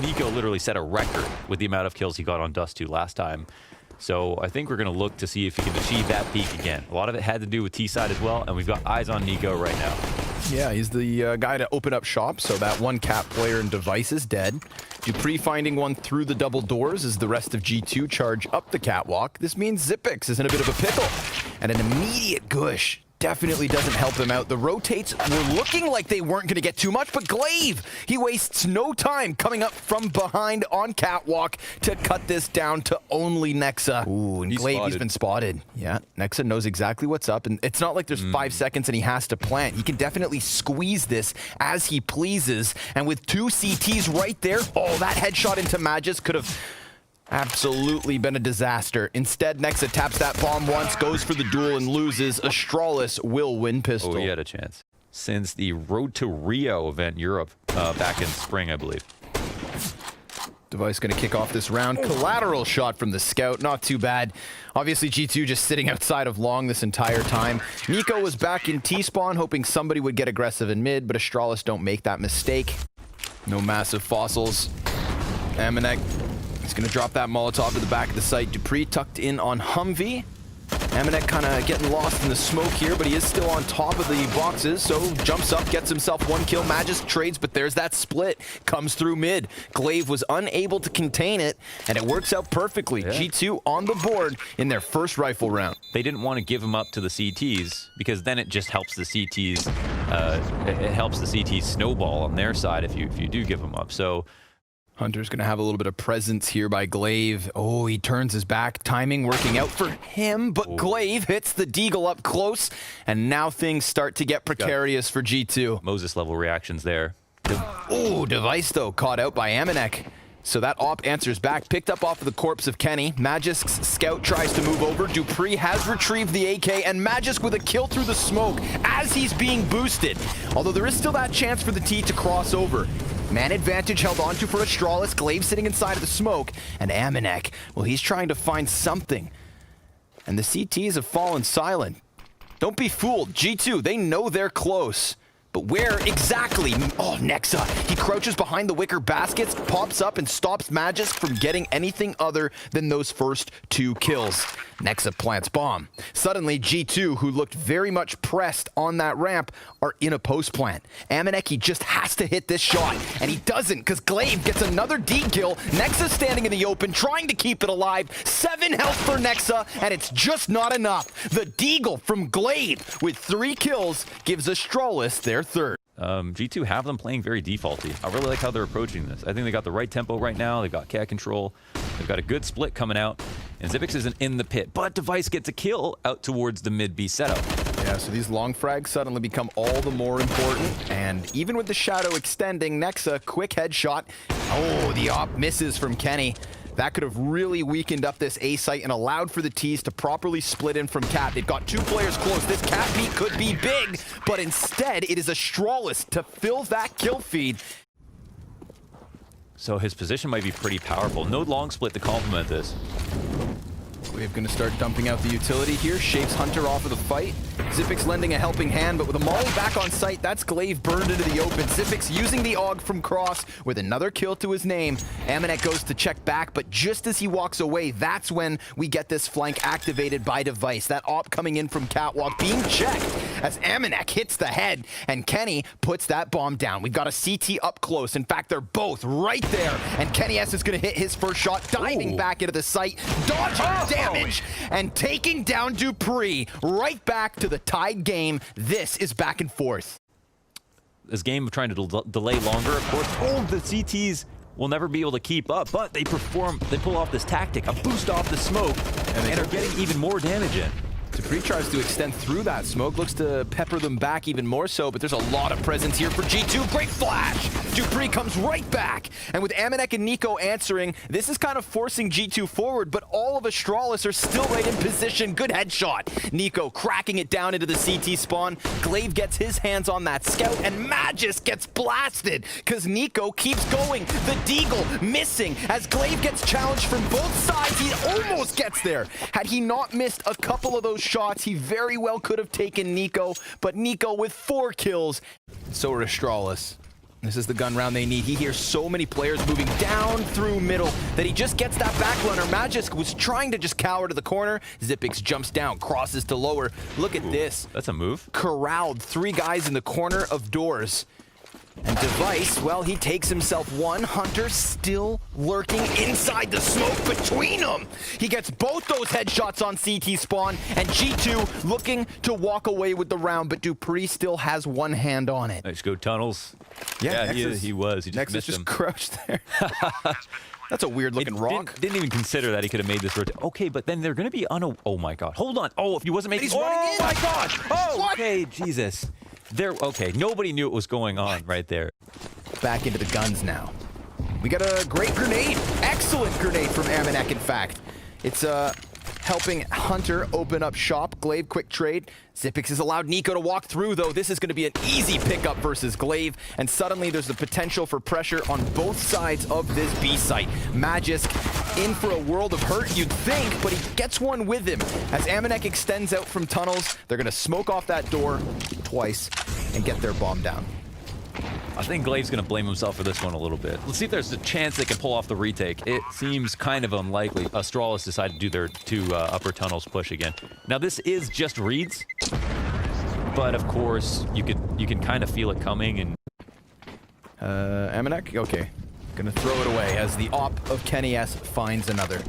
Nico literally set a record with the amount of kills he got on Dust 2 last time. So I think we're going to look to see if he can achieve that peak again. A lot of it had to do with T-side as well, and we've got eyes on Nico right now. Yeah, he's the guy to open up shop, so that one Cat player and Device is dead. Dupree finding one through the double doors as the rest of G2 charge up the catwalk. This means Xyp9x is in a bit of a pickle, and an immediate gush definitely doesn't help him out. The rotates were looking like they weren't going to get too much, but Glaive, he wastes no time coming up from behind on catwalk to cut this down to only Nexa. Ooh, and Glaive, he's been spotted. Yeah, Nexa knows exactly what's up, and it's not like there's 5 seconds and he has to plant. He can definitely squeeze this as he pleases, and with 2 CTs right there, oh, that headshot into Magus could have absolutely been a disaster. Instead, Nexa taps that bomb once, goes for the duel and loses. Astralis will win pistol. Oh, he had a chance. Since the Road to Rio event in Europe back in spring, I believe. Device going to kick off this round. Collateral shot from the scout, not too bad. Obviously, G2 just sitting outside of long this entire time. Nico was back in T-spawn, hoping somebody would get aggressive in mid, but Astralis don't make that mistake. No massive fossils. Amanek, he's going to drop that Molotov to the back of the site. Dupree tucked in on Humvee. Amanek kind of getting lost in the smoke here, but he is still on top of the boxes, so jumps up, gets himself 1 kill. Magus trades, but there's that split. Comes through mid. Glaive was unable to contain it, and it works out perfectly. Yeah. G2 on the board in their first rifle round. They didn't want to give him up to the CTs, because then it just helps the CTs, it helps the CTs snowball on their side if you do give them up. So Hunter's going to have a little bit of presence here by Glaive. Oh, he turns his back. Timing working out for him, but Glaive hits the Deagle up close, and now things start to get precarious for G2. Moses level reactions there. Oh, Device, though, caught out by Amanek. So that op answers back, picked up off of the corpse of Kenny. Magisk's scout tries to move over. Dupree has retrieved the AK, and Magisk with a kill through the smoke as he's being boosted. Although there is still that chance for the T to cross over. Man advantage held onto for Astralis. Glaive sitting inside of the smoke. And Amanek, well, he's trying to find something. And the CTs have fallen silent. Don't be fooled. G2, they know they're close. But where exactly? Oh, Nexa. He crouches behind the wicker baskets, pops up, and stops Magisk from getting anything other than those first 2 kills. Nexa plants bomb. Suddenly, G2, who looked very much pressed on that ramp, are in a post plant. Amanek, he just has to hit this shot, and he doesn't, because Glaive gets another D kill. Nexa standing in the open, trying to keep it alive. 7 health for Nexa, and it's just not enough. The Deagle from Glaive with 3 kills gives Astralis their third. G2 have them playing very defaulty. I really like how they're approaching this. I think they got the right tempo right now. They've got cat control. They've got a good split coming out. And Xyp9x isn't in the pit, but Device gets a kill out towards the mid-B setup. Yeah, so these long frags suddenly become all the more important. And even with the shadow extending, Nexa, quick headshot. Oh, the op misses from Kenny. That could have really weakened up this A site and allowed for the T's to properly split in from Cat. They've got 2 players close. This Cat beat could be big, but instead it is Astralis to fill that kill feed. So his position might be pretty powerful. No long split to complement this. We're going to start dumping out the utility here. Shakes Hunter off of the fight. Xyp9x lending a helping hand, but with a molly back on site, that's Glaive burned into the open. Xyp9x using the AUG from cross with another kill to his name. Amanek goes to check back, but just as he walks away, that's when we get this flank activated by Device. That op coming in from catwalk being checked as Amanek hits the head, and Kenny puts that bomb down. We've got a CT up close. In fact, they're both right there, and Kenny S is going to hit his first shot, diving back into the site, dodging damage, and taking down Dupree right back to the tied game. This is back and forth. This game of trying to delay longer, of course. Oh, the CTs will never be able to keep up, but they pull off this tactic, a boost off the smoke, and are getting even more damage in. Dupree tries to extend through that smoke, looks to pepper them back even more so, but there's a lot of presence here for G2. Great flash! Dupree comes right back, and with Amanek and Nico answering, this is kind of forcing G2 forward, but all of Astralis are still right in position. Good headshot. Nico cracking it down into the CT spawn. Glaive gets his hands on that scout, and Magus gets blasted, because Nico keeps going. The Deagle missing, as Glaive gets challenged from both sides. He almost gets there. Had he not missed a couple of those shots, he very well could have taken Nico, but Nico with 4 kills. So are Astralis. This is the gun round they need. He hears so many players moving down through middle that he just gets that back runner. Magisk was trying to just cower to the corner. Xyp9x jumps down, crosses to lower. Look at this. That's a move. Corralled 3 guys in the corner of doors. And Device, well, he takes himself one. Hunter still lurking inside the smoke between them. He gets both those headshots on CT spawn, and G2 looking to walk away with the round, but dupreeh still has one hand on it. Nice go tunnels. Yeah, he was. He just Nexus missed just him. crouched there. That's a weird looking rock. Didn't even consider that he could have made this rotate. Okay, but then they're going to be on a... Oh my god. Hold on. Oh, if he wasn't making... He's running in. my god. Oh, What? okay, Jesus. Okay, nobody knew what was going on right there. Back into the guns now. We got a great grenade. Excellent grenade from Amanek, in fact. It's helping Hunter open up shop. Glaive, quick trade. Xyp9x has allowed NiKo to walk through, though. This is going to be an easy pickup versus Glaive, and suddenly there's the potential for pressure on both sides of this B site. Magisk in for a world of hurt, you'd think, but he gets one with him. As Amanek extends out from tunnels, they're going to smoke off that door twice and get their bomb down. I think Glaive's going to blame himself for this one a little bit. Let's see if there's a chance they can pull off the retake. It seems kind of unlikely. Astralis decided to do their 2 upper tunnels push again. Now, this is just reads, but of course, you can kind of feel it coming. And Amanek? Okay. Gonna throw it away as the op of Kenny S finds another.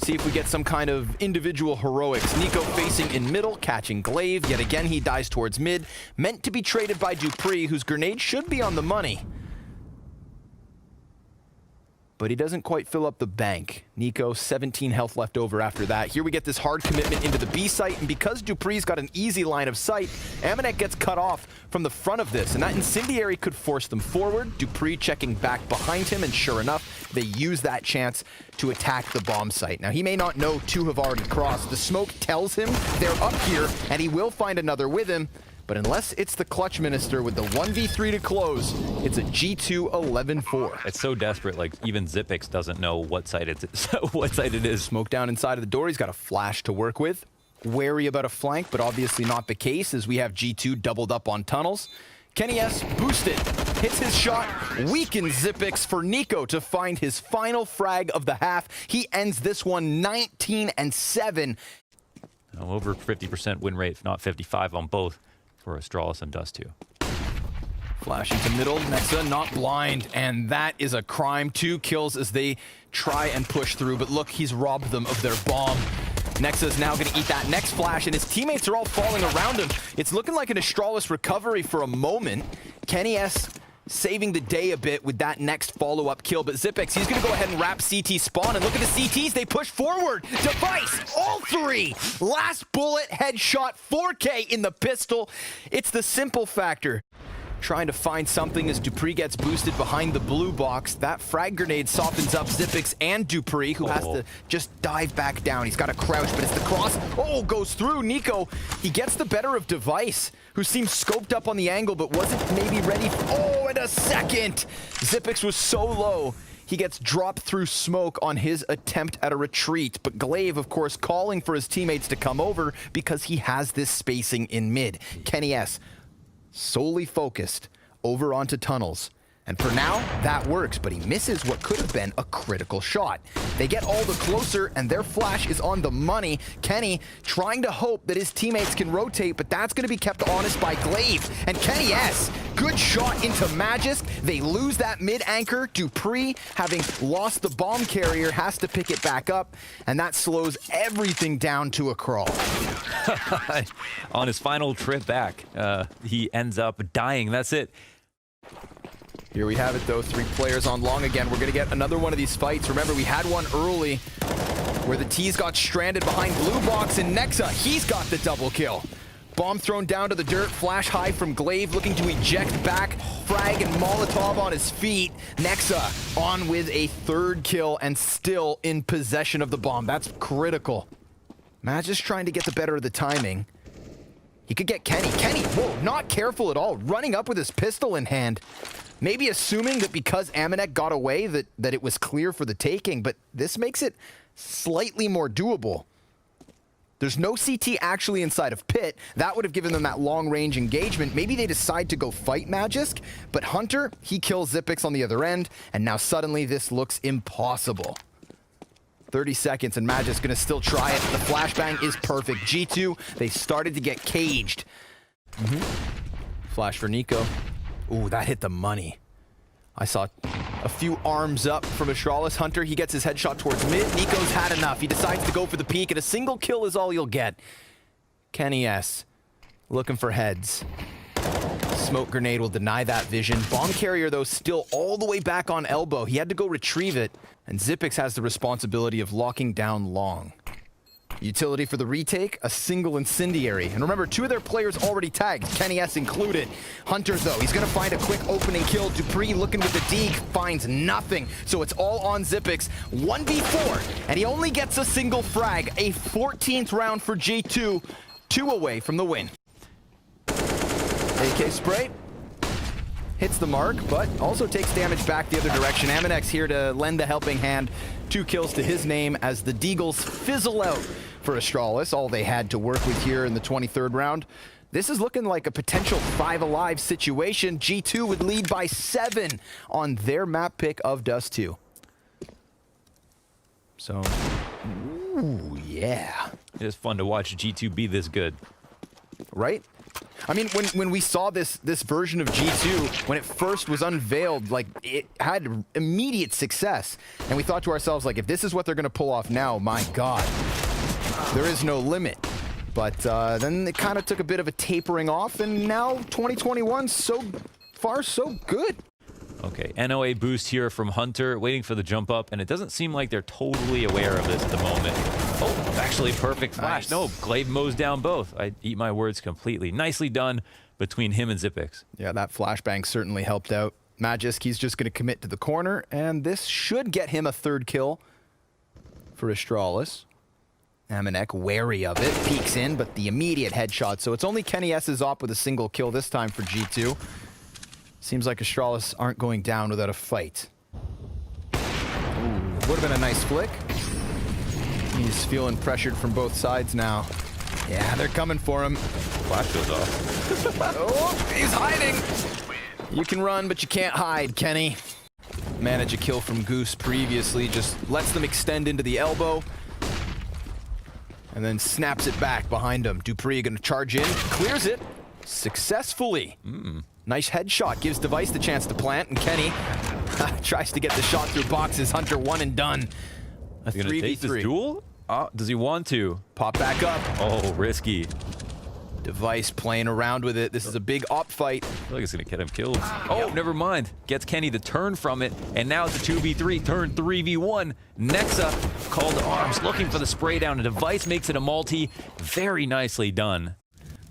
See if we get some kind of individual heroics. NiKo facing in middle, catching Glaive. Yet again, he dies towards mid. Meant to be traded by dupreeh, whose grenade should be on the money. But he doesn't quite fill up the bank. NiKo, 17 health left over after that. Here we get this hard commitment into the B site, and because dupreeh's got an easy line of sight, Amanek gets cut off from the front of this, and that incendiary could force them forward. dupreeh checking back behind him, and sure enough, they use that chance to attack the bomb site. Now, he may not know 2 have already crossed. The smoke tells him they're up here, and he will find another with him. But unless it's the Clutch Minister with the 1v3 to close, it's a G2 11-4. it's so desperate, like even Xyp9x doesn't know what side it is. Smoke down inside of the door. He's got a flash to work with. Wary about a flank, but obviously not the case as we have G2 doubled up on tunnels. Kenny S boosted, hits his shot, weakens Xyp9x for NiKo to find his final frag of the half. He ends this one 19-7. Over 50% win rate, if not 55 on both for Astralis and Dust 2. Flash into middle, Nexa not blind, and that is a crime. 2 kills as they try and push through, but look, he's robbed them of their bomb. Nexa's now going to eat that next flash, and his teammates are all falling around him. It's looking like an Astralis recovery for a moment. Kenny S saving the day a bit with that next follow-up kill, but Xyp9x, he's going to go ahead and wrap CT spawn, and look at the CTs, they push forward. Device, all 3. Last bullet, headshot, 4K in the pistol. It's the simple factor. Trying to find something as dupreeh gets boosted behind the blue box. That frag grenade softens up Xyp9x and dupreeh, who has to just dive back down. He's got to crouch, but it's the cross. Oh, goes through. NiKo, he gets the better of Device, who seems scoped up on the angle, but wasn't maybe ready. Oh, and a second. Xyp9x was so low. He gets dropped through smoke on his attempt at a retreat, but Glaive, of course, calling for his teammates to come over because he has this spacing in mid. Kenny S solely focused over onto tunnels. And for now, that works, but he misses what could have been a critical shot. They get all the closer, and their flash is on the money. Kenny trying to hope that his teammates can rotate, but that's going to be kept honest by Glaive. And Kenny S, good shot into Magisk. They lose that mid-anchor. dupreeh, having lost the bomb carrier, has to pick it back up, and that slows everything down to a crawl. On his final trip back, he ends up dying. That's it. Here we have it, though. 3 players on long again. We're going to get another one of these fights. Remember, we had one early where the T's got stranded behind blue box, and Nexa, he's got the double kill. Bomb thrown down to the dirt. Flash high from Glaive, looking to eject back. Frag and Molotov on his feet. Nexa on with a 3rd kill and still in possession of the bomb. That's critical. Magisk trying to get the better of the timing. He could get Kenny. Kenny, whoa, not careful at all. Running up with his pistol in hand. Maybe assuming that because Amanek got away that it was clear for the taking, but this makes it slightly more doable. There's no CT actually inside of Pit. That would have given them that long-range engagement. Maybe they decide to go fight Magisk, but Hunter, he kills Xyp9x on the other end, and now suddenly this looks impossible. 30 seconds, and Magisk gonna still try it. The flashbang is perfect. G2, they started to get caged. Flash for Nico. Ooh, that hit the money. I saw a few arms up from Astralis. Hunter, he gets his headshot towards mid. Nico's had enough. He decides to go for the peek, and a single kill is all you'll get. Kenny S. looking for heads. Smoke grenade will deny that vision. Bomb carrier, though, still all the way back on elbow. He had to go retrieve it, and Xyp9x has the responsibility of locking down long. Utility for the retake, a single incendiary. And remember, 2 of their players already tagged, Kenny S included. Hunter, though, he's gonna find a quick opening kill. Dupree looking with the deke, finds nothing. So it's all on Xyp9x. 1v4, and he only gets a single frag. A 14th round for G2, 2 away from the win. AK spray. Hits the mark, but also takes damage back the other direction. Aminex here to lend the helping hand. 2 kills to his name as the Deagles fizzle out for Astralis. All they had to work with here in the 23rd round. This is looking like a potential 5 alive situation. G2 would lead by 7 on their map pick of Dust 2. So, ooh, yeah. It's fun to watch G2 be this good. Right? I mean, when we saw this version of G2, when it first was unveiled, like, it had immediate success. And we thought to ourselves, like, if this is what they're going to pull off now, my God, there is no limit. But then it kind of took a bit of a tapering off, and now 2021, so far, so good. Okay, NOA boost here from Hunter, waiting for the jump up, and it doesn't seem like they're totally aware of this at the moment. Oh, actually perfect flash. Nice. No, Glaive mows down both. I eat my words completely. Nicely done between him and Xyp9x. Yeah, that flashbang certainly helped out. Magisk, he's just going to commit to the corner, and this should get him a 3rd kill for Astralis. Aminek wary of it, peeks in, but the immediate headshot. So it's only Kenny S's op with a single kill this time for G2. Seems like Astralis aren't going down without a fight. Ooh, would have been a nice flick. He's feeling pressured from both sides now. Yeah, they're coming for him. Flash goes off. Oh, he's hiding. You can run, but you can't hide, Kenny. Manage a kill from Goose previously, just lets them extend into the elbow. And then snaps it back behind him. Dupree gonna charge in, clears it successfully. Nice headshot, gives Device the chance to plant, and Kenny tries to get the shot through boxes. Hunter 1 and done. A He's gonna take 3v3. this duel? Does he want to? Pop back up. Oh, risky. Device playing around with it. This is a big op fight. I feel like it's gonna get him killed. Oh, never mind. Gets Kenny the turn from it, and now it's a 2v3, turn 3v1. Nexa called to arms, looking for the spray down. A Device makes it a multi. Very nicely done.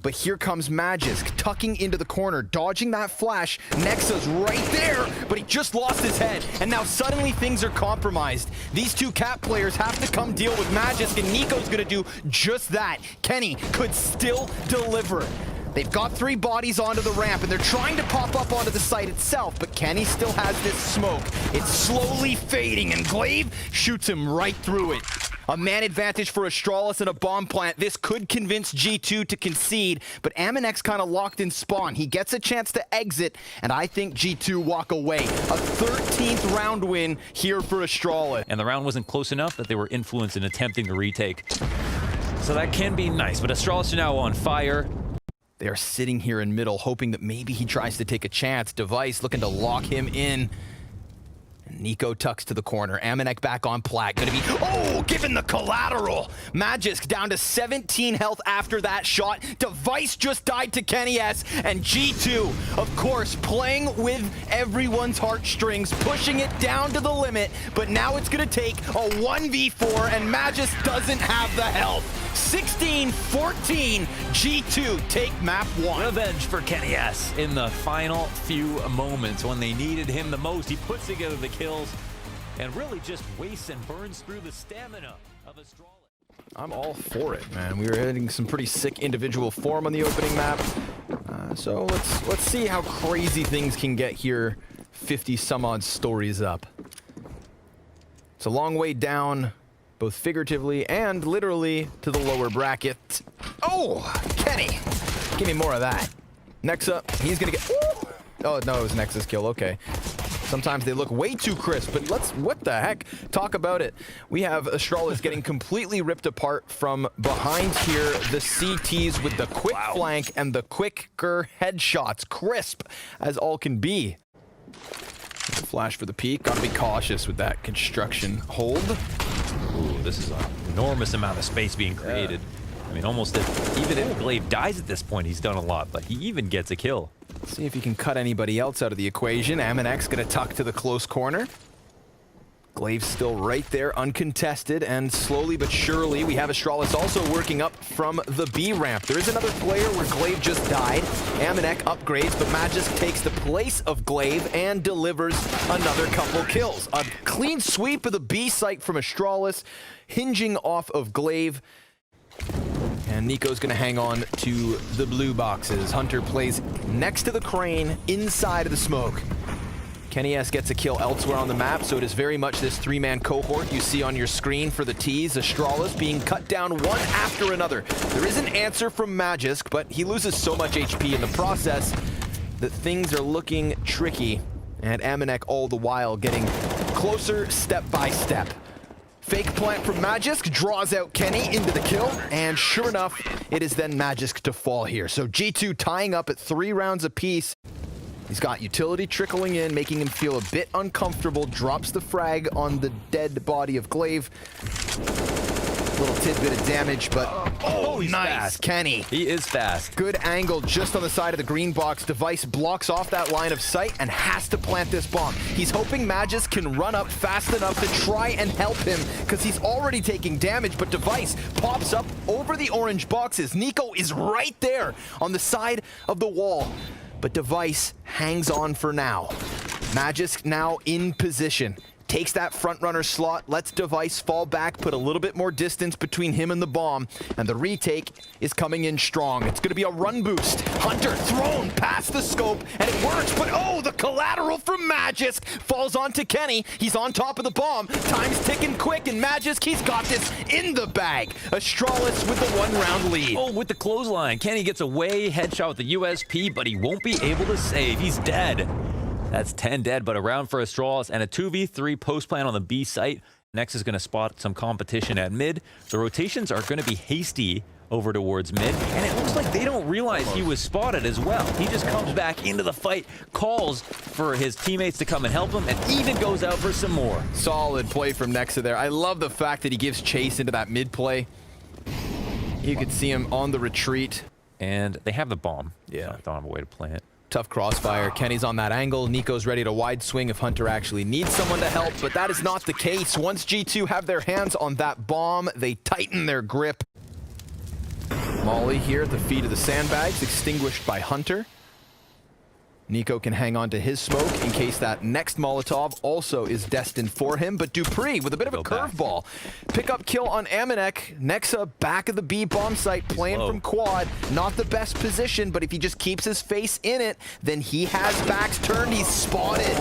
But here comes Magisk, tucking into the corner, dodging that flash. Nexa's right there, but he just lost his head. And now suddenly things are compromised. These 2 Cat players have to come deal with Magisk, and Nico's gonna do just that. Kenny could still deliver. They've got 3 bodies onto the ramp, and they're trying to pop up onto the site itself, but Kenny still has this smoke. It's slowly fading, and Glaive shoots him right through it. A man advantage for Astralis and a bomb plant. This could convince G2 to concede, but Aminex kind of locked in spawn. He gets a chance to exit, and I think G2 walk away. A 13th round win here for Astralis. And the round wasn't close enough that they were influenced in attempting to retake. So that can be nice, but Astralis are now on fire. They are sitting here in middle, hoping that maybe he tries to take a chance. Device looking to lock him in. And Nico tucks to the corner. Aminek back on plat. Gonna be, oh, given the collateral. Magisk down to 17 health after that shot. Device just died to Kenny S. And G2, of course, playing with everyone's heartstrings, pushing it down to the limit. But now it's gonna take a 1v4, and Magisk doesn't have the health. 16-14, G2 take map 1. Revenge for Kenny S. in the final few moments when they needed him the most. He puts together the kills and really just wastes and burns through the stamina of Astralis. I'm all for it, man. We were hitting some pretty sick individual form on the opening map. So let's see how crazy things can get here 50 some odd stories up. It's a long way down both figuratively and literally to the lower bracket. Oh, Kenny, give me more of that. Nexa, he's gonna get, ooh. Oh no, it was Nexa's kill, okay. Sometimes they look way too crisp, but what the heck? Talk about it. We have Astralis getting completely ripped apart from behind here. The CTs with the quick flank and the quicker headshots. Crisp as all can be. Flash for the peak. Gotta be cautious with that construction hold. Ooh, this is an enormous amount of space being created. I mean, almost even if Glaive dies at this point, he's done a lot, but he even gets a kill. See if he can cut anybody else out of the equation. Aminek's gonna tuck to the close corner. Glaive's still right there, uncontested, and slowly but surely we have Astralis also working up from the B ramp. There is another player where Glaive just died. Aminek upgrades, but Magisk takes the place of Glaive and delivers another couple kills. A clean sweep of the B site from Astralis, hinging off of Glaive. And Nico's gonna hang on to the blue boxes. Hunter plays next to the crane, inside of the smoke. Kenny S gets a kill elsewhere on the map, so it is very much this three-man cohort you see on your screen for the T's. Astralis being cut down one after another. There is an answer from Magisk, but he loses so much HP in the process that things are looking tricky. And Aminek all the while getting closer step by step. Fake plant from Magisk draws out Kenny into the kill, and sure enough, it is then Magisk to fall here. So G2 tying up at 3 rounds apiece. He's got utility trickling in, making him feel a bit uncomfortable, drops the frag on the dead body of Glaive. Little tidbit of damage, but oh, he's nice, fast. Kenny. He is fast. Good angle just on the side of the green box. Device blocks off that line of sight and has to plant this bomb. He's hoping Magisk can run up fast enough to try and help him because he's already taking damage, but Device pops up over the orange boxes. Nico is right there on the side of the wall, but Device hangs on for now. Magisk now in position. Takes that front runner slot, lets Device fall back, put a little bit more distance between him and the bomb, and the retake is coming in strong. It's going to be a run boost. Hunter thrown past the scope, and it works, but oh, the collateral from Magisk falls onto Kenny. He's on top of the bomb. Time's ticking quick, and Magisk, he's got this in the bag. Astralis with the 1-round lead. Oh, with the clothesline. Kenny gets away, headshot with the USP, but he won't be able to save. He's dead. That's 10 dead, but a round for Astralis and a 2v3 post plan on the B site. Next is going to spot some competition at mid. The rotations are going to be hasty over towards mid, and it looks like they don't realize he was spotted as well. He just comes back into the fight, calls for his teammates to come and help him, and even goes out for some more. Solid play from Nexa there. I love the fact that he gives chase into that mid play. You could see him on the retreat. And they have the bomb. Yeah. So I thought of a way to play it. Tough crossfire. Kenny's on that angle. Nico's ready to wide swing if Hunter actually needs someone to help, but that is not the case. Once G2 have their hands on that bomb, they tighten their grip. Molly here at the feet of the sandbags, extinguished by Hunter. Nico can hang on to his smoke in case that next Molotov also is destined for him, but Dupree with a bit of a curveball. Pick up kill on Aminek. Nexa back of the B bomb site, playing from quad. Not the best position, but if he just keeps his face in it, then he has backs turned. He's spotted.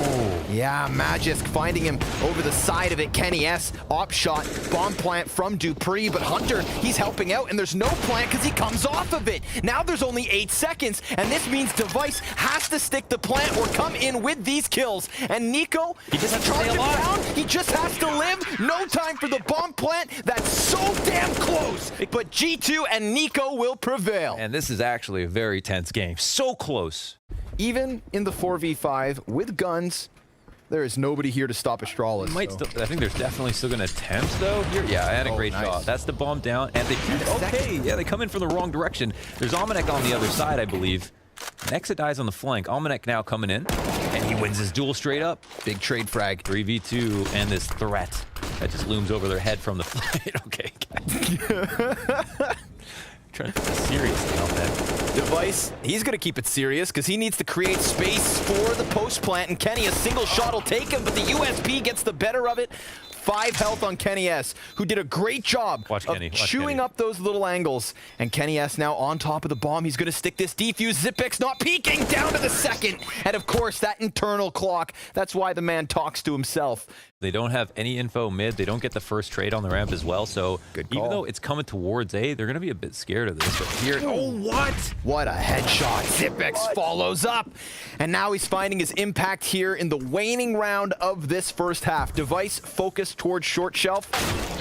Yeah, Magisk finding him over the side of it. Kenny S, op shot, bomb plant from Dupree, but Hunter, he's helping out, and there's no plant because he comes off of it. Now there's only 8 seconds, and this means Device has to stick the plant or come in with these kills. And Nico, he just has to charge stay him alive. down. He just has to live. No time for the bomb plant. That's so damn close. But G2 and Nico will prevail. And this is actually a very tense game. So close. Even in the 4v5 with guns, there is nobody here to stop Astralis. I think there's definitely still going to attempt, though. Here, yeah, I had a great shot. That's the bomb down. And they okay, yeah, they come in from the wrong direction. There's Aminek on the other side, I believe. Nexa dies on the flank. Aminek now coming in, and he wins his duel straight up. Big trade frag. 3v2, and this threat that just looms over their head from the fight. Okay, guys. Trying to take it seriously on that. Device, he's going to keep it serious because he needs to create space for the post plant, and Kenny, a single shot will take him, but the USP gets the better of it. 5 health on Kenny S, who did a great job Watch of Kenny, watch chewing Kenny. up those little angles. And Kenny S now on top of the bomb. He's going to stick this defuse. Zipix not peeking, down to the second. And of course, that internal clock. That's why the man talks to himself. They don't have any info mid. They don't get the first trade on the ramp as well. So Good even call. though it's coming towards A, they're going to be a bit scared of this. But here, oh, what? What a headshot. Zipix follows up. And now he's finding his impact here in the waning round of this first half. Device focused towards short shelf.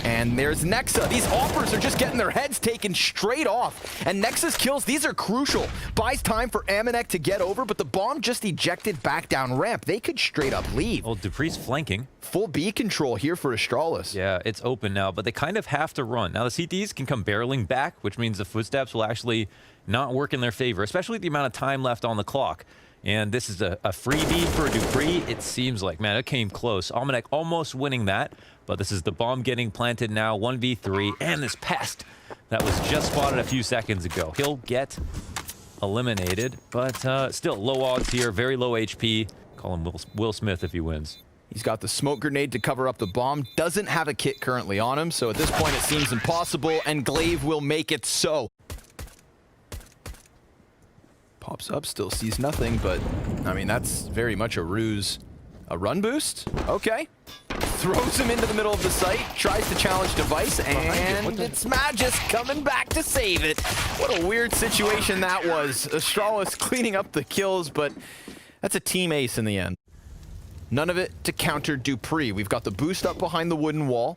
And there's Nexa. These offers are just getting their heads taken straight off. And Nexa's kills, these are crucial. Buys time for Amanek to get over, but the bomb just ejected back down ramp. They could straight up leave. Well, Dupree's flanking. Full B control here for Astralis. Yeah, it's open now, but they kind of have to run. Now, the CTs can come barreling back, which means the footsteps will actually not work in their favor, especially the amount of time left on the clock. And this is a freebie for Dupree. It seems like, man, it came close. Almanac almost winning that, but this is the bomb getting planted now, 1v3, and this pest that was just spotted a few seconds ago. He'll get eliminated, but still low odds here, very low HP. Call him Will Smith if he wins. He's got the smoke grenade to cover up the bomb. Doesn't have a kit currently on him, so at this point it seems impossible, and Glaive will make it so. Pops up, still sees nothing, but I mean, that's very much a ruse. A run boost? Okay. Throws him into the middle of the site, tries to challenge Device, and it's Magis coming back to save it. What a weird situation that was. Astralis cleaning up the kills, but that's a team ace in the end. None of it to counter Dupree. We've got the boost up behind the wooden wall.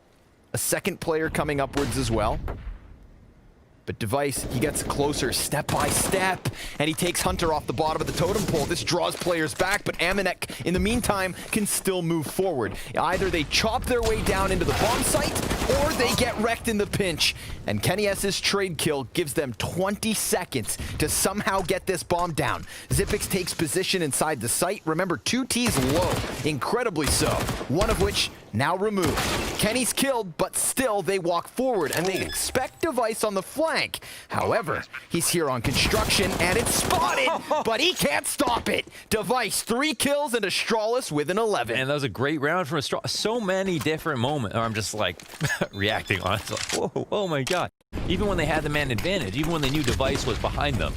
A second player coming upwards as well. But Device, he gets closer step by step, and he takes Hunter off the bottom of the totem pole. This draws players back, but Amanek, in the meantime, can still move forward. Either they chop their way down into the bomb site, or they get wrecked in the pinch. And Kenny S's trade kill gives them 20 seconds to somehow get this bomb down. Zipix takes position inside the site. Remember, 2T's low, incredibly so. One of which now removed. Kenny's killed, but still they walk forward, and they expect Device on the flank. However, he's here on construction, and it's spotted, but he can't stop it. Device, 3 kills, and Astralis with an 11. And that was a great round from Astralis. So many different moments. I'm just like reacting on it. Like, whoa, oh my god. Even when they had the man advantage, even when they knew Device was behind them.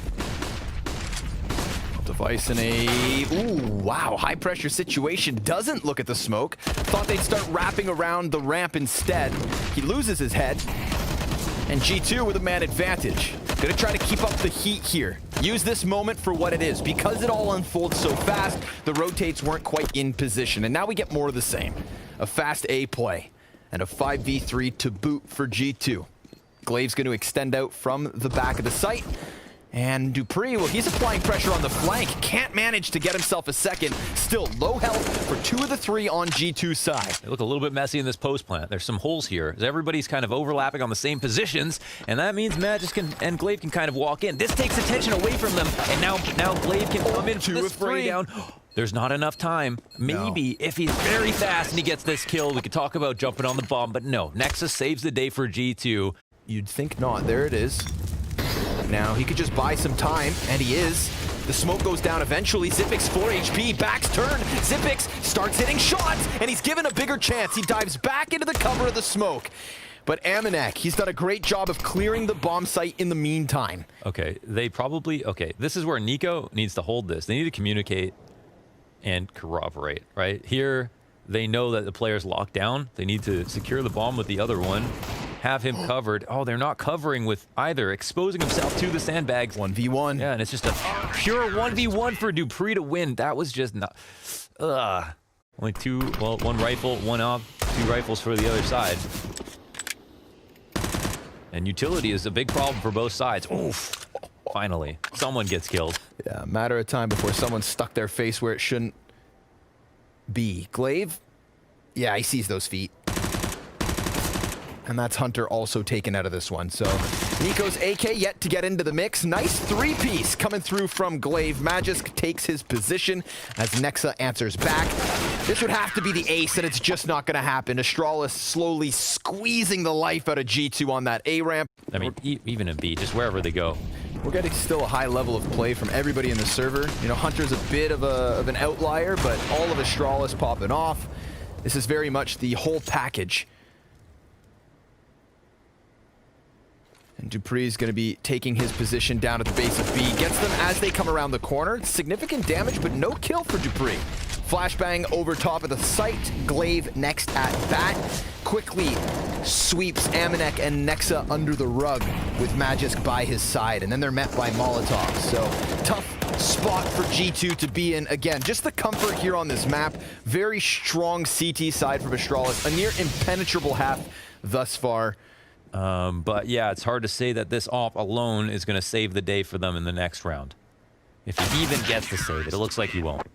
Device in a, ooh, wow, high pressure situation. Doesn't look at the smoke. Thought they'd start wrapping around the ramp instead. He loses his head. And G2 with a man advantage. Gonna try to keep up the heat here. Use this moment for what it is. Because it all unfolds so fast, the rotates weren't quite in position. And now we get more of the same. A fast A play. And a 5v3 to boot for G2. Glaive's going to extend out from the back of the site. And Dupree, well, he's applying pressure on the flank. Can't manage to get himself a second. Still low health for 2 of the 3 on G2's side. They look a little bit messy in this post plant. There's some holes here. Everybody's kind of overlapping on the same positions, and that means Magis and Glaive can kind of walk in. This takes attention away from them, and now Glaive can come in for 2 this of 3 spray down. There's not enough time. Maybe if he's very fast and he gets this kill, we could talk about jumping on the bomb, but no. Nexus saves the day for G2. You'd think not. There it is. Now he could just buy some time, and he is. The smoke goes down eventually. Zipix 4 HP, back's turn. Zipix starts hitting shots, and he's given a bigger chance. He dives back into the cover of the smoke. But Amanek, he's done a great job of clearing the bomb site in the meantime. Okay, this is where Nico needs to hold this. They need to communicate and corroborate, right? Here, they know that the player's locked down. They need to secure the bomb with the other one. Have him covered. Oh, they're not covering with either. Exposing himself to the sandbags. 1v1. Yeah, and it's just a pure 1v1 for Dupree to win. That was just not... Only 2, well, 1 rifle, 1 op, 2 rifles for the other side. And utility is a big problem for both sides. Oof. Finally, someone gets killed. Yeah, matter of time before someone stuck their face where it shouldn't be. Glaive? Yeah, he sees those feet. And that's Hunter also taken out of this one. So Nico's AK yet to get into the mix. Nice 3-piece coming through from Glaive. Magisk takes his position as Nexa answers back. This would have to be the ace, and it's just not going to happen. Astralis slowly squeezing the life out of G2 on that A ramp. I mean, even in B, just wherever they go. We're getting still a high level of play from everybody in the server. You know, Hunter's a bit of an outlier, but all of Astralis popping off. This is very much the whole package. And Dupree's going to be taking his position down at the base of B. Gets them as they come around the corner. Significant damage, but no kill for Dupree. Flashbang over top of the site. Glaive next at bat. Quickly sweeps Amanek and Nexa under the rug with Magisk by his side. And then they're met by Molotov. So tough spot for G2 to be in. Again, just the comfort here on this map. Very strong CT side from Astralis. A near impenetrable half thus far. But yeah, it's hard to say that this off alone is going to save the day for them in the next round. If he even gets to save it, it looks like he won't.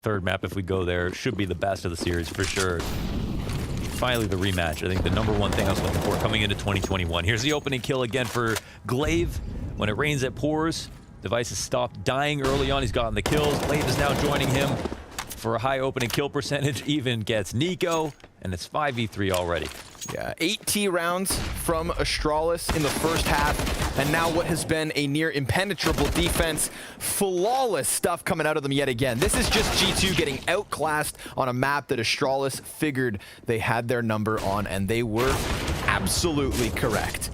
Third map, if we go there, should be the best of the series for sure. Finally, the rematch. I think the #1 thing I was looking for coming into 2021. Here's the opening kill again for Glaive. When it rains, it pours. Device has stopped dying early on. He's gotten the kills. Glaive is now joining him for a high opening kill percentage. Even gets Nico, and it's 5v3 already. Yeah, 8 T rounds from Astralis in the first half, and now what has been a near impenetrable defense. Flawless stuff coming out of them yet again. This is just G2 getting outclassed on a map that Astralis figured they had their number on, and they were absolutely correct.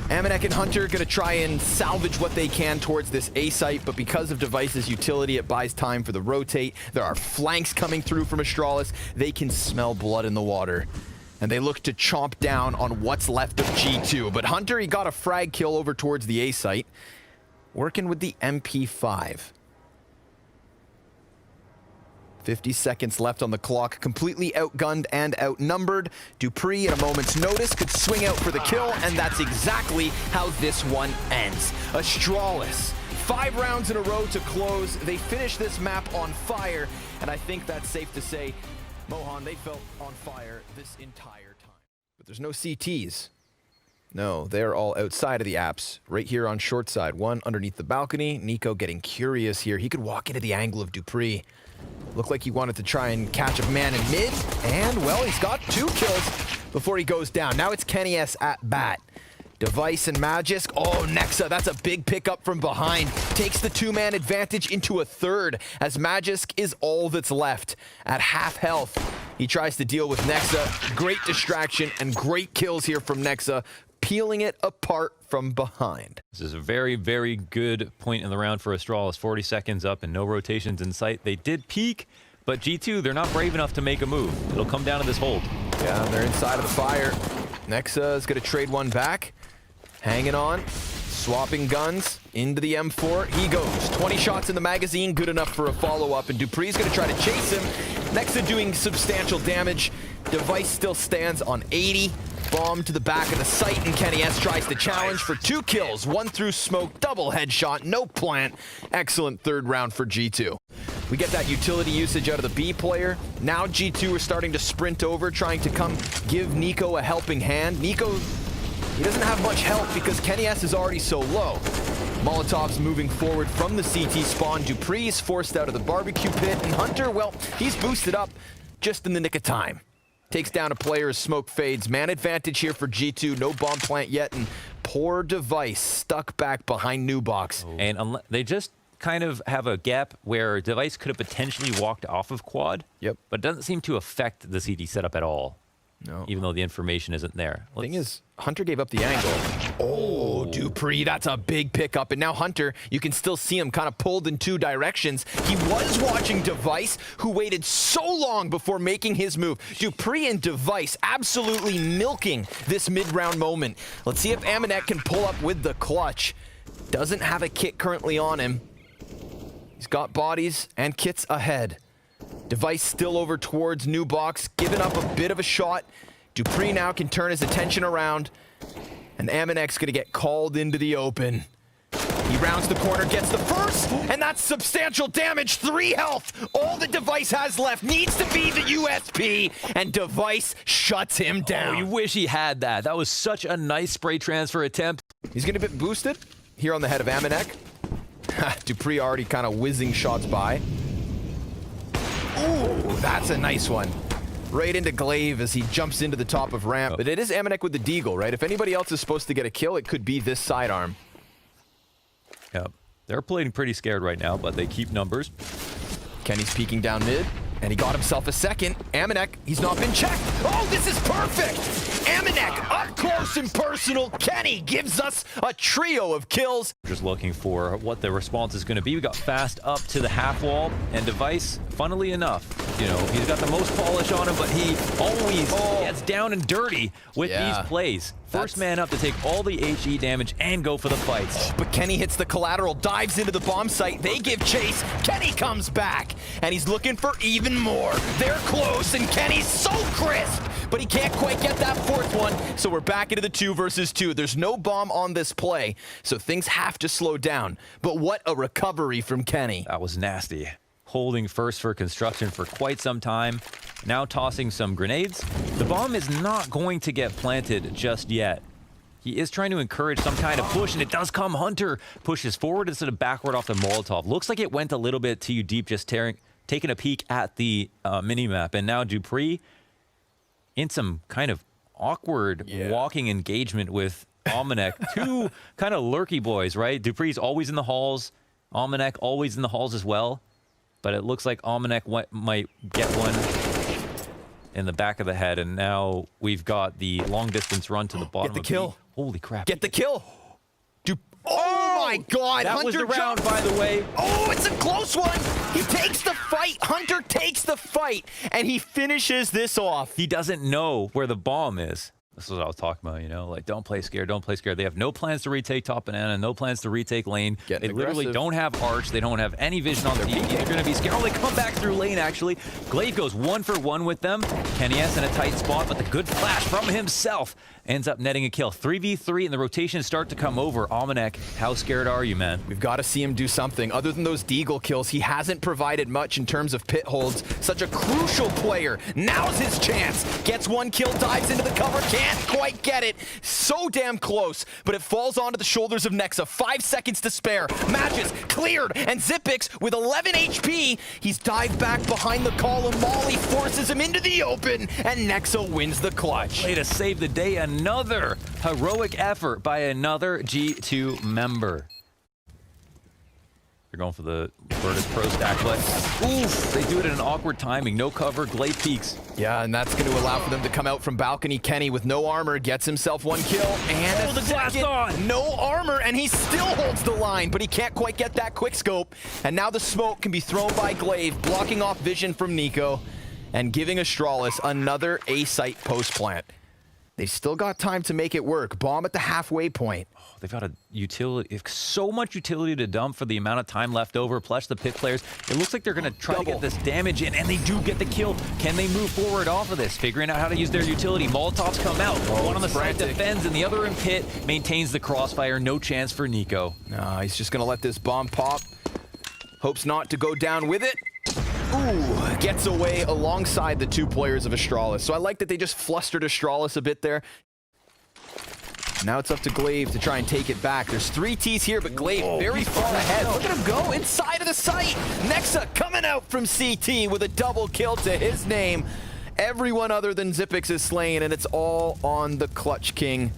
Amanek and Hunter gonna try and salvage what they can towards this A site, but because of Device's utility, it buys time for the rotate. There are flanks coming through from Astralis. They can smell blood in the water, and they look to chomp down on what's left of G2. But Hunter, he got a frag kill over towards the A site, working with the MP5. 50 seconds left on the clock, completely outgunned and outnumbered. Dupree, at a moment's notice, could swing out for the kill, and that's exactly how this one ends. Astralis, 5 rounds in a row to close. They finish this map on fire, and I think that's safe to say, Mohan, they felt on fire this entire time. But there's no CTs. No, they're all outside of the apps, right here on short side. One underneath the balcony. Nico getting curious here. He could walk into the angle of Dupree. Looked like he wanted to try and catch a man in mid, and, well, he's got 2 kills before he goes down. Now it's Kenny S at bat. Device and Magisk. Oh, Nexa, that's a big pickup from behind. Takes the 2-man advantage into a third, as Magisk is all that's left at half health. He tries to deal with Nexa. Great distraction and great kills here from Nexa, peeling it apart from behind. This is a very, very good point in the round for Astralis. 40 seconds up and no rotations in sight. They did peek, but G2, they're not brave enough to make a move. It'll come down to this hold. Yeah, they're inside of the fire. Nexa is going to trade one back. Hanging on. Swapping guns into the M4. He goes. 20 shots in the magazine, good enough for a follow-up, and Dupree's going to try to chase him. Nexa doing substantial damage. Device still stands on 80. Bomb to the back of the site, and Kenny S tries to challenge for 2 kills. 1 through smoke, double headshot, no plant. Excellent third round for G2. We get that utility usage out of the B player. Now G2 are starting to sprint over, trying to come give Nico a helping hand. Nico, he doesn't have much help because Kenny S is already so low. Molotov's moving forward from the CT spawn. Dupree's forced out of the barbecue pit, and Hunter, well, he's boosted up just in the nick of time. Takes down a player as smoke fades. Man advantage here for G2. No bomb plant yet, and poor Device stuck back behind Nubox. Oh. And they just kind of have a gap where Device could have potentially walked off of quad. Yep. But it doesn't seem to affect the CT setup at all. No. Even though the information isn't there. The thing is, Hunter gave up the angle. Oh, Dupree, that's a big pickup. And now Hunter, you can still see him kind of pulled in 2 directions. He was watching Device, who waited so long before making his move. Dupree and Device absolutely milking this mid-round moment. Let's see if Amanek can pull up with the clutch. Doesn't have a kit currently on him. He's got bodies and kits ahead. Device still over towards Nubox, giving up a bit of a shot. Dupree now can turn his attention around, and Amanek's gonna get called into the open. He rounds the corner, gets the first, and that's substantial damage. 3 health. All the Device has left needs to be the USP, and Device shuts him down. Oh, you wish he had that. That was such a nice spray transfer attempt. He's gonna get boosted here on the head of Amanek. Dupree already kind of whizzing shots by. Ooh, that's a nice one. Right into Glaive as he jumps into the top of ramp. But it is Amanek with the deagle, right? If anybody else is supposed to get a kill, it could be this sidearm. Yep. They're playing pretty scared right now, but they keep numbers. Kenny's peeking down mid. And he got himself a second. Amanek, he's not been checked. Oh, this is perfect! Amanek, up close and personal. Kenny gives us a trio of kills. Just looking for what the response is going to be. We got fast up to the half wall, and Device, funnily enough, you know, he's got the most polish on him, but he always gets down and dirty with these plays. First man up to take all the HE damage and go for the fights. But Kenny hits the collateral, dives into the bomb site. They give chase. Kenny comes back, and he's looking for even more. They're close, and Kenny's so crisp, but he can't quite get that fourth one. So we're back into the 2 versus 2. There's no bomb on this play, so things have to slow down. But what a recovery from Kenny. That was nasty. Holding first for construction for quite some time. Now tossing some grenades. The bomb is not going to get planted just yet. He is trying to encourage some kind of push, and it does come. Hunter pushes forward instead of backward off the Molotov. Looks like it went a little bit too deep, just taking a peek at the mini-map. And now Dupree in some kind of awkward walking engagement with Almanac. Two kind of lurky boys, right? Dupree's always in the halls. Almanac always in the halls as well. But it looks like Almanac might get one in the back of the head, and now we've got the long-distance run to the bottom. Get the kill. Holy crap. Get the kill. Oh my God. That Hunter was the round, jumps. by the way. Oh, it's a close one. He takes the fight. Hunter takes the fight, and he finishes this off. He doesn't know where the bomb is. This is what I was talking about, you know, like, don't play scared, don't play scared. They have no plans to retake top banana, no plans to retake lane. Getting they literally aggressive. don't have arch. They don't have any vision on team. They're going to be scared. Oh, they come back through lane, actually. Glaive goes 1 for 1 with them. Kenny S in a tight spot, but the good flash from himself ends up netting a kill. 3v3, and the rotations start to come over. Almanac, how scared are you, man? We've got to see him do something. Other than those deagle kills, he hasn't provided much in terms of pit holds. Such a crucial player. Now's his chance. Gets 1 kill, dives into the cover, can't quite get it. So damn close, but it falls onto the shoulders of Nexa. 5 seconds to spare. Matches cleared, and Zipix with 11 HP. He's dived back behind the column. Molly forces him into the open, and Nexa wins the clutch. Way to save the day. Another heroic effort by another G2 member. They're going for the Virtus Pro stack, but oof, they do it in an awkward timing. No cover, Glaive peaks. Yeah, and that's going to allow for them to come out from balcony. Kenny with no armor gets himself 1 kill, and the glass on. No armor, and he still holds the line, but he can't quite get that quick scope. And now the smoke can be thrown by Glaive, blocking off vision from Nico, and giving Astralis another A-site post plant. They've still got time to make it work. Bomb at the halfway point. Oh, they've got a utility, so much utility to dump for the amount of time left over, plus the pit players. It looks like they're going to try to get this damage in, and they do get the kill. Can they move forward off of this? Figuring out how to use their utility. Molotovs come out. One on the side defends, and the other in pit maintains the crossfire. No chance for Nico. He's just going to let this bomb pop. Hopes not to go down with it. Ooh, gets away alongside the 2 players of Astralis. So I like that they just flustered Astralis a bit there. Now it's up to Glaive to try and take it back. There's 3 Ts here, but Glaive very far ahead. Look at him go inside of the site. Nexa coming out from CT with a double kill to his name. Everyone other than Zipix is slain, and it's all on the Clutch King.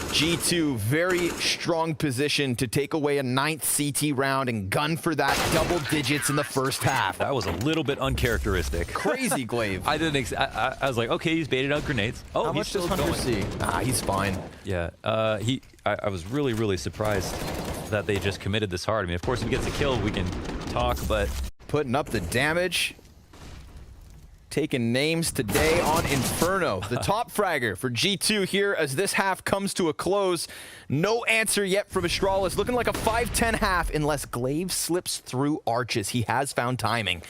G2, very strong position to take away a 9th CT round and gun for that double digits in the first half. That was a little bit uncharacteristic. Crazy Glaive. I didn't. I was like, okay, he's baited out grenades. Oh, How he's much does still Hunter going. see? He's fine. Yeah. I was really surprised that they just committed this hard. I mean, of course, if he gets a kill, we can talk, but Putting up the damage. Taking names today on Inferno. The top fragger for G2 here as this half comes to a close. No answer yet from Astralis. Looking like a 5-10 half unless Glaive slips through arches. He has found timing.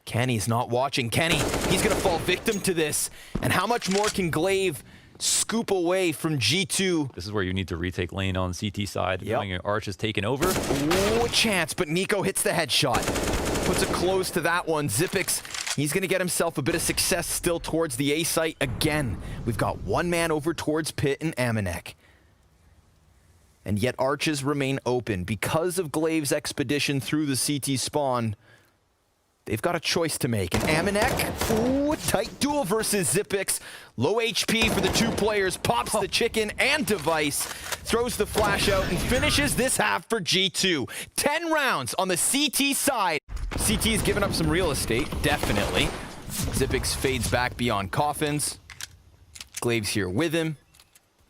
Kenny's not watching. Kenny, he's going to fall victim to this. And how much more can Glaive scoop away from G2? this is where you need to retake lane on CT side. Knowing your arch is taken over. Ooh, a chance, but Nico hits the headshot. Puts a close to that one. Zipix, he's going to get himself a bit of success still towards the A site again. We've got 1 man over towards Pit and Amanek. And yet arches remain open. Because of Glaive's expedition through the CT spawn, they've got a choice to make. And Amanek, ooh, a tight duel versus Zipix. Low HP for the 2 players, pops the chicken and Device, throws the flash out and finishes this half for G2. 10 rounds on the CT side. CT's given up some real estate, definitely. Xipix fades back beyond coffins. Glaive's here with him.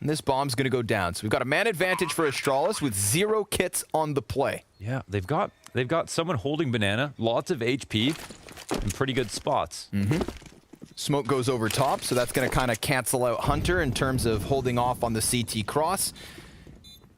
And this bomb's going to go down. So we've got a man advantage for Astralis with 0 kits on the play. Yeah, they've got someone holding Banana, lots of HP, and pretty good spots. Smoke goes over top, so that's going to kind of cancel out Hunter in terms of holding off on the CT cross.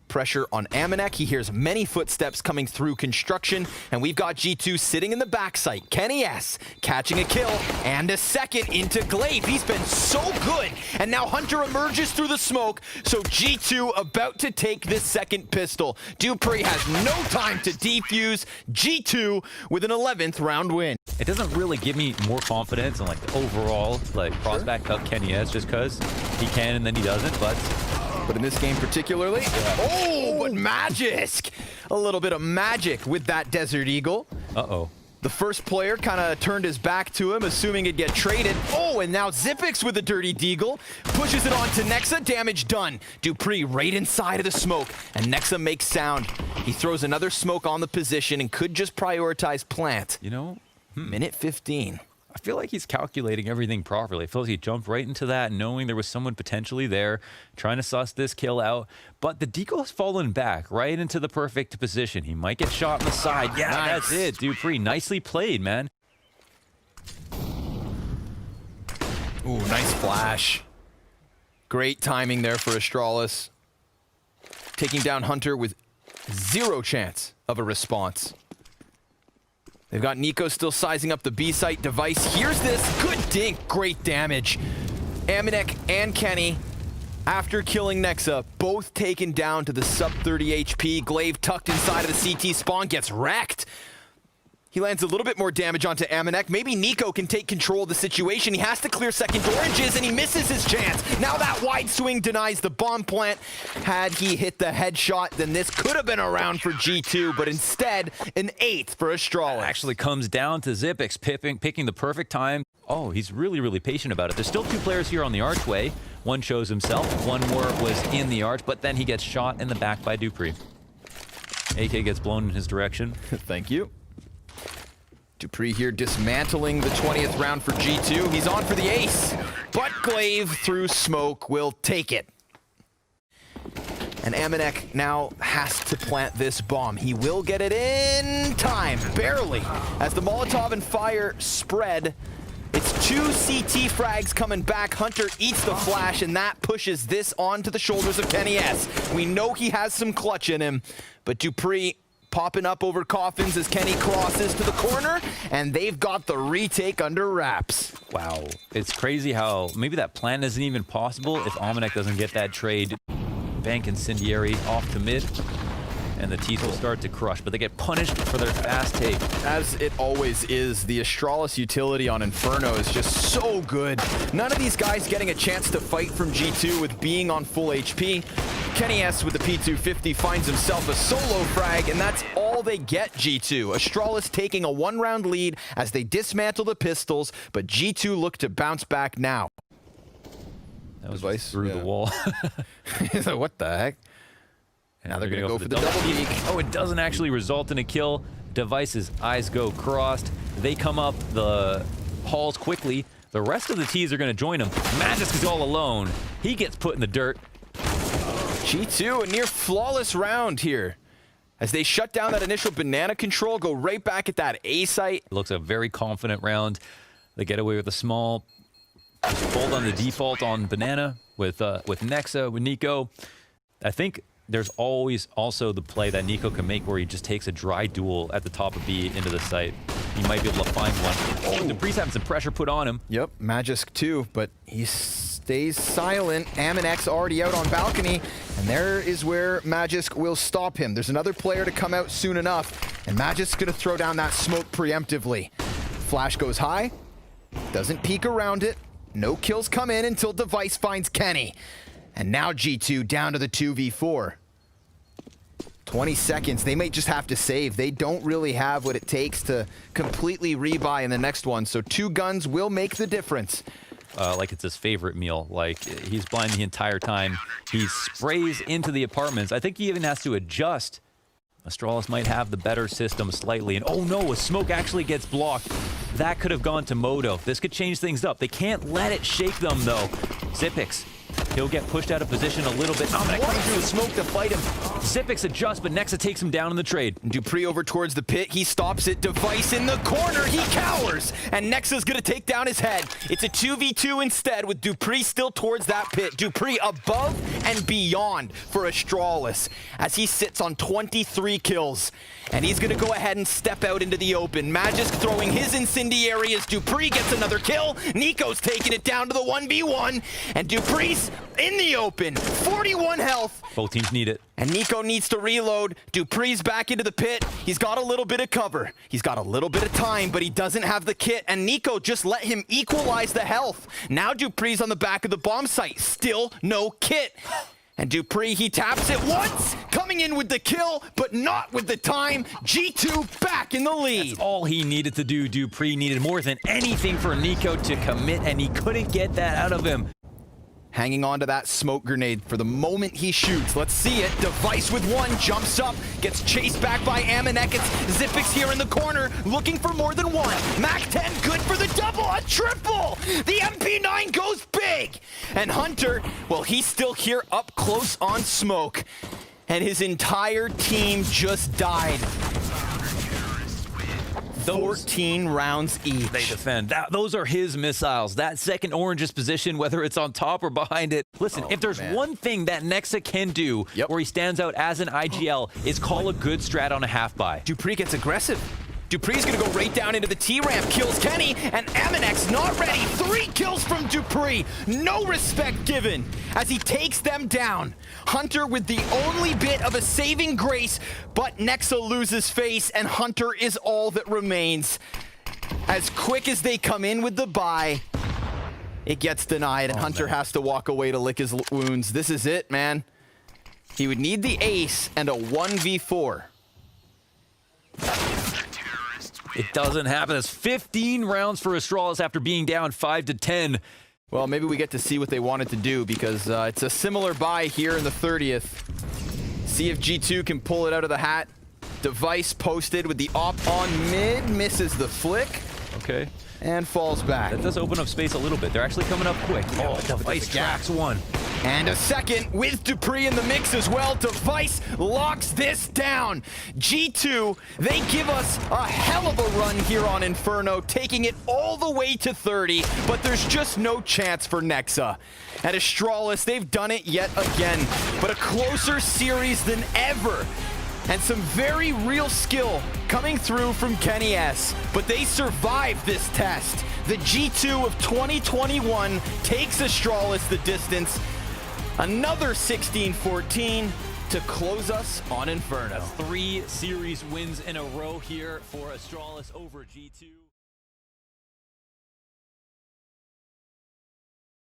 Pressure on Amanek. He hears many footsteps coming through construction, and we've got G2 sitting in the backside. Kenny S catching a kill and a second into Glaive. He's been so good, and now Hunter emerges through the smoke, so G2 about to take this second pistol. Dupree has no time to defuse. G2 with an 11th round win. It doesn't really give me more confidence in like the overall like prospect of Kenny S just because he can and then he doesn't, But in this game particularly, oh, but Magisk! A little bit of magic with that Desert Eagle. Uh-oh. The first player kind of turned his back to him, assuming it'd get traded. Oh, and now Xipix with a dirty deagle. Pushes it on to Nexa, damage done. Dupree right inside of the smoke, and Nexa makes sound. He throws another smoke on the position and could just prioritize plant. You know, Minute 15. I feel like he's calculating everything properly. I feel like he jumped right into that, knowing there was someone potentially there, trying to suss this kill out. But the deagle has fallen back right into the perfect position. He might get shot in the side. Yeah, Nice. that's it. Dupree, nicely played, man. Ooh, nice flash. Great timing there for Astralis. Taking down Hunter with 0 chance of a response. They've got Nico still sizing up the B site. Device here's this. Good dink. Great damage. Amanek and Kenny, after killing Nexa, both taken down to the sub 30 HP. Glaive tucked inside of the CT spawn gets wrecked. He lands a little bit more damage onto Amanek. Maybe Nico can take control of the situation. He has to clear second oranges, and he misses his chance. Now that wide swing denies the bomb plant. Had he hit the headshot, then this could have been a round for G2, but instead, an 8th for Astralis. Actually comes down to Xipix picking the perfect time. Oh, he's really, really patient about it. There's still 2 players here on the archway. One shows himself, one more was in the arch, but then he gets shot in the back by Dupree. AK gets blown in his direction. Thank you. Dupree here dismantling the 20th round for G2. He's on for the ace, but Glaive through smoke will take it. And Amanek now has to plant this bomb. He will get it in time, barely. As the Molotov and fire spread, it's 2 CT frags coming back. Hunter eats the flash, and that pushes this onto the shoulders of Kenny S. We know he has some clutch in him, but Dupree popping up over coffins as Kenny crosses to the corner, and they've got the retake under wraps. Wow. It's crazy how maybe that plan isn't even possible if Amanek doesn't get that trade. Bank Incendiary off to mid, and the T's will start to crush, but they get punished for their fast take. As it always is, the Astralis utility on Inferno is just so good. None of these guys getting a chance to fight from G2 with being on full HP. Kenny S with the P250 finds himself a solo frag, and that's all they get, G2. Astralis taking a 1-round lead as they dismantle the pistols, but G2 look to bounce back now. That was Device, through the wall. What the heck? Now they're going to go for the double peek. Oh, it doesn't actually result in a kill. Device's eyes go crossed. They come up the halls quickly. The rest of the T's are going to join him. Magisk is all alone. He gets put in the dirt. G2, a near flawless round here. As they shut down that initial banana control, go right back at that A site. Looks a very confident round. They get away with a small hold on the default on banana with Nexa, with Nico. I think there's always also the play that Nico can make where he just takes a dry duel at the top of B into the site. He might be able to find one. Oh, Dupree's having some pressure put on him. Yep, Magisk too, but he stays silent. Amanek's already out on balcony, and there is where Magisk will stop him. There's another player to come out soon enough, and Magisk's gonna throw down that smoke preemptively. Flash goes high, doesn't peek around it. No kills come in until Device finds Kenny. And now G2 down to the 2v4. 20 seconds, they may just have to save. They don't really have what it takes to completely rebuy in the next one, so 2 guns will make the difference. Like it's his favorite meal. Like he's blind the entire time. He sprays into the apartments. I think he even has to adjust Astralis might have the better system slightly. And oh no, a smoke actually gets blocked. That could have gone to Moto. This could change things up. They can't let it shake them though. Xyp9x, he'll get pushed out of position a little bit. I'm gonna come through the smoke to fight him. Xyp9x adjusts, but Nexa takes him down in the trade. dupreeh over towards the pit. He stops it. Device in the corner. He cowers. And Nexa's going to take down his head. It's a 2v2 instead with dupreeh still towards that pit. dupreeh above and beyond for Astralis as he sits on 23 kills. And he's going to go ahead and step out into the open. Magisk throwing his incendiary as dupreeh gets another kill. Nico's taking it down to the 1v1. And dupreeh's in the open. 41 health. Both teams need it. And Nico needs to reload. dupreeh's back into the pit. He's got a little bit of cover. He's got a little bit of time, but he doesn't have the kit. And Nico just let him equalize the health. Now dupreeh's on the back of the bomb site. Still no kit. And dupreeh, he taps it once, coming in with the kill, but not with the time. G2 back in the lead. That's all he needed to do. dupreeh needed more than anything for Nico to commit, and he couldn't get that out of him. Hanging on to that smoke grenade for the moment he shoots. Let's see it. Device with one, jumps up, gets chased back by Amanek. It's Xyp9x here in the corner, looking for more than one. Mac 10, good for the double, a triple! The MP9 goes big! And Hunter, well, he's still here up close on smoke. And his entire team just died. 14 rounds each. They defend. Those are his missiles. That second orange's position, whether it's on top or behind it. Listen, if there's one thing that Nexa can do where he stands out as an IGL is call a good strat on a half-buy. dupreeh gets aggressive. dupreeh's gonna go right down into the T-ramp, kills Kenny, and Amanek not ready. 3 kills from dupreeh. No respect given as he takes them down. Hunter with the only bit of a saving grace, but Nexa loses face, and Hunter is all that remains. As quick as they come in with the buy, it gets denied, and Hunter has to walk away to lick his wounds. This is it, man. He would need the ace and a 1v4. It doesn't happen. It's 15 rounds for Astralis after being down 5-10. Well, maybe we get to see what they wanted to do because it's a similar buy here in the 30th. See if G2 can pull it out of the hat. Device posted with the op on mid, misses the flick. Okay. And falls back. That does open up space a little bit. They're actually coming up quick. Oh, Device tracks one. And a second with dupreeh in the mix as well. Device locks this down. G2, they give us a hell of a run here on Inferno, taking it all the way to 30, but there's just no chance for Nexa. At Astralis, they've done it yet again, but a closer series than ever. And some very real skill coming through from Kenny S. But they survived this test. The G2 of 2021 takes Astralis the distance. Another 16-14 to close us on Inferno. 3 series wins in a row here for Astralis over G2.